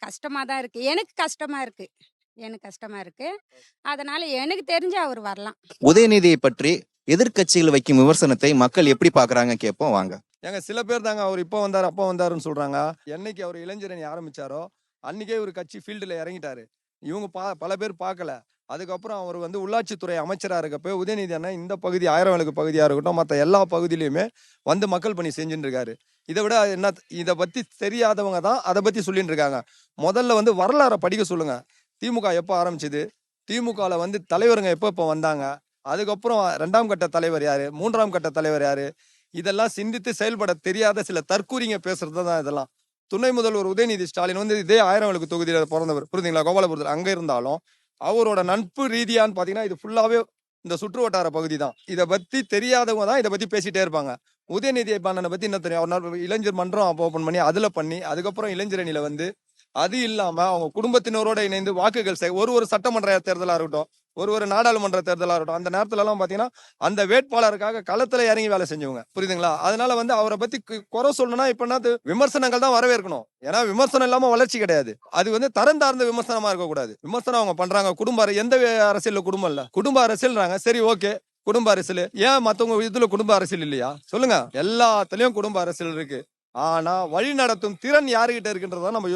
கஷ்டமா தான் இருக்கு. எனக்கு கஷ்டமா இருக்கு. அதனால எனக்கு தெரிஞ்சு அவர் வரலாம். உதயநிதியை பற்றி எதிர்க்கட்சிகள் வைக்கும் விமர்சனத்தை மக்கள் எப்படி பாக்குறாங்க கேட்போம் வாங்க. ஏங்க சில பேர் தாங்க அவர் இப்போ வந்தார் அப்போ வந்தாருன்னு சொல்றாங்க. என்னைக்கு அவர் இளைஞரணி ஆரம்பிச்சாரோ அன்னைக்கே ஒரு கட்சி ஃபீல்டுல இறங்கிட்டாரு. இவங்க பல பேர் பார்க்கல. அதுக்கப்புறம் அவர் வந்து உள்ளாட்சித்துறை அமைச்சராக இருக்கப்போ உதயநிதி அண்ணன் இந்த பகுதி ஆயிரம் விளக்கு பகுதியாக இருக்கட்டும் மற்ற எல்லா பகுதியிலையுமே வந்து மக்கள் பணி செஞ்சுட்டு இருக்காரு. இதை விட என்ன இதை பத்தி தெரியாதவங்க தான் அதை பத்தி சொல்லிட்டு இருக்காங்க. முதல்ல வந்து வரலாறை படிக்க சொல்லுங்க. திமுக எப்போ ஆரம்பிச்சது, திமுகவில் வந்து தலைவருங்க எப்போ வந்தாங்க, அதுக்கப்புறம் 2ஆம் கட்ட தலைவர் யாரு, 3ஆம் கட்ட தலைவர் யாரு, இதெல்லாம் சிந்தித்து செயல்பட தெரியாத சில தற்கூறிங்க பேசுறது தான் இதெல்லாம். துணை முதல்வர் உதயநிதி ஸ்டாலின் வந்து இதே ஆயிரம் விளக்கு தொகுதியில பிறந்தவர், புரியுதுங்களா, கோபாலபுரத்தில். அங்க இருந்தாலும் அவரோட நட்பு ரீதியான்னு பாத்தீங்கன்னா இது ஃபுல்லாவே இந்த சுற்று வட்டார பகுதி தான். இதை பத்தி தெரியாதவங்க தான் இதை பத்தி பேசிட்டே இருப்பாங்க. உதயநிதி அண்ணனை பத்தி என்ன தெரியும், அவர் இளைஞர் மன்றம் ஓபன் பண்ணி அதுக்கப்புறம் இளைஞரணியில வந்து அது இல்லாம அவங்க குடும்பத்தினரோட இணைந்து வாக்குகள் ஒரு சட்டமன்ற தேர்தலா இருக்கட்டும், ஒரு நாடாளுமன்ற தேர்தலா இருக்கட்டும், அந்த நேரத்துல எல்லாம் பாத்தீங்கன்னா அந்த வேட்பாளருக்காக களத்துல இறங்கி வேலை செஞ்சவங்க, புரியுதுங்களா. அதனால வந்து அவரை பத்தி குறை சொல்லணும்னா இப்ப விமர்சனங்கள் தான் வரவேற்கணும். ஏன்னா விமர்சனம் இல்லாம வளர்ச்சி கிடையாது. அது வந்து தரம் தார்ந்த விமர்சனமா இருக்கக்கூடாது. விமர்சனம் அவங்க பண்றாங்க. எந்த அரசியல் குடும்பம் இல்ல, குடும்ப அரசியல்றாங்க. சரி, ஓகே, குடும்ப அரசியல். ஏன் மத்தவங்க இதுல குடும்ப அரசியல் இல்லையா சொல்லுங்க. எல்லாத்துலயும் குடும்ப அரசியல் இருக்கு. ஆனா வழி நடத்தும் திறன் யாருகிட்ட இருக்குன்றதான் நம்ம